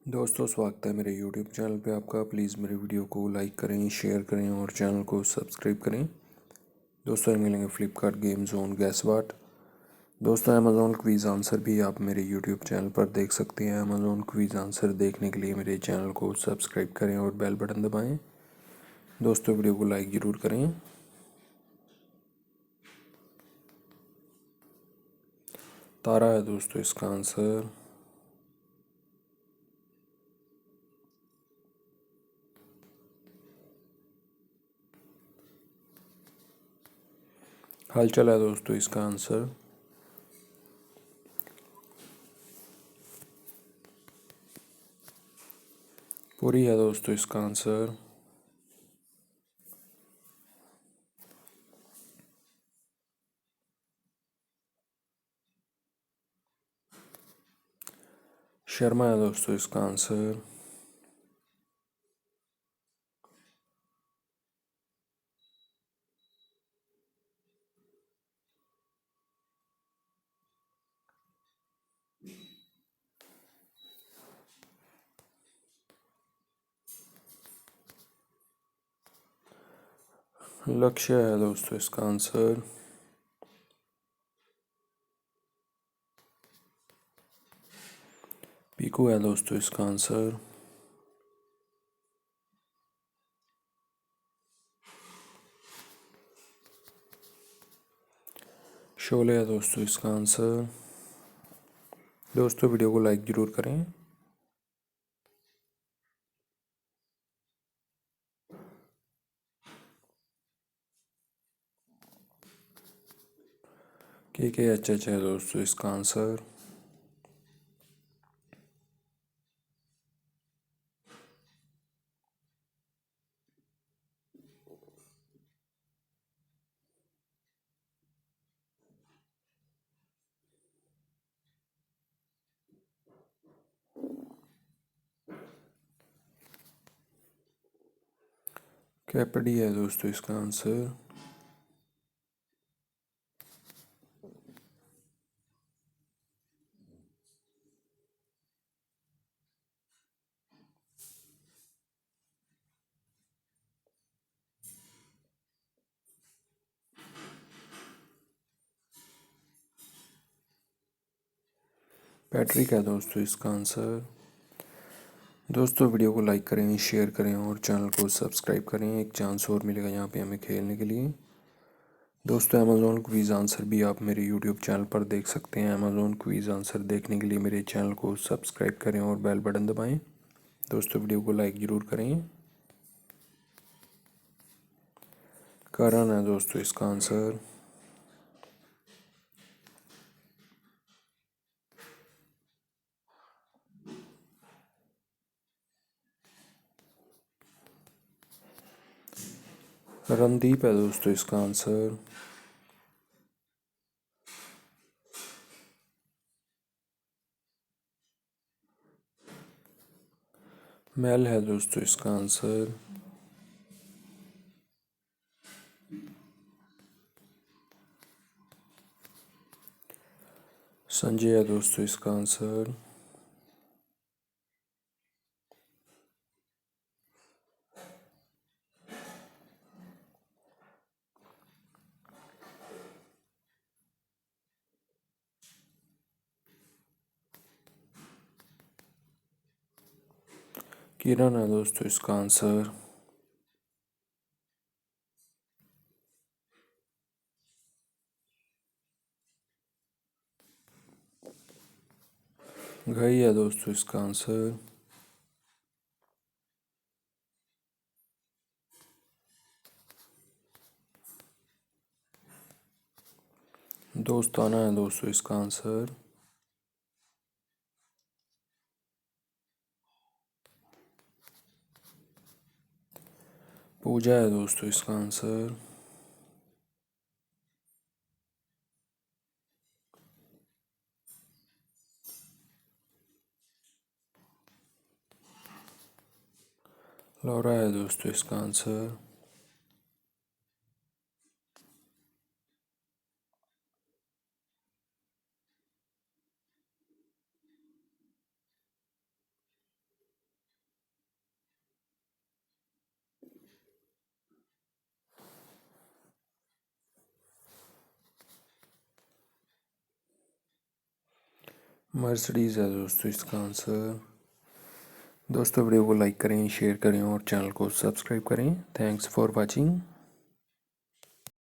दोस्तों, स्वागत है मेरे YouTube चैनल पे आपका। प्लीज़ मेरे वीडियो को लाइक करें, शेयर करें और चैनल को सब्सक्राइब करें। दोस्तों, मिलेंगे फ्लिपकार्ट गेम जोन गैस वाट। दोस्तों, अमेज़ॉन क्विज़ आंसर भी आप मेरे YouTube चैनल पर देख सकते हैं। अमेज़ॉन क्विज़ आंसर देखने के लिए मेरे चैनल को सब्सक्राइब करें और बेल बटन दबाएँ। दोस्तों, वीडियो को लाइक ज़रूर करें। तारा है दोस्तों इसका आंसर। हलचल है दोस्तों इसका आंसर। पूरी है दोस्तों इसका आंसर। शर्मा है दोस्तों इसका आंसर। लक्ष्य है दोस्तों इसका आंसर। पीकू है दोस्तों इसका आंसर। शोले है दोस्तों इसका आंसर। दोस्तों, वीडियो को लाइक ज़रूर करें। के एच है दोस्तों इसका आंसर। कैपडी है दोस्तों इसका आंसर। पैट्रिक है दोस्तों इसका आंसर। दोस्तों, वीडियो को लाइक करें, शेयर करें और चैनल को सब्सक्राइब करें। एक चांस और मिलेगा यहाँ पे हमें खेलने के लिए। दोस्तों, अमेज़ॉन क्विज़ आंसर भी आप मेरे यूट्यूब चैनल पर देख सकते हैं। अमेज़ॉन क्विज़ आंसर देखने के लिए मेरे चैनल को सब्सक्राइब करें और बेल बटन दबाएं। दोस्तों, वीडियो को लाइक ज़रूर करें। करण है दोस्तों इसका आंसर। रणदीप है दोस्तों इसका आंसर। मैल है दोस्तों इसका आंसर। संजय है दोस्तों इसका आंसर। किरण है दोस्तों इसका आंसर। घई है दोस्तों इसका आंसर। दोस्ताना है दोस्तों इसका आंसर। पूजा है दोस्तों इसका आंसर। लौरा है दोस्तों इसका आंसर। मर्सिडीज़ है दोस्तों इसका आंसर। दोस्तों वीडियो को लाइक करें, शेयर करें और चैनल को सब्सक्राइब करें। Thanks for watching.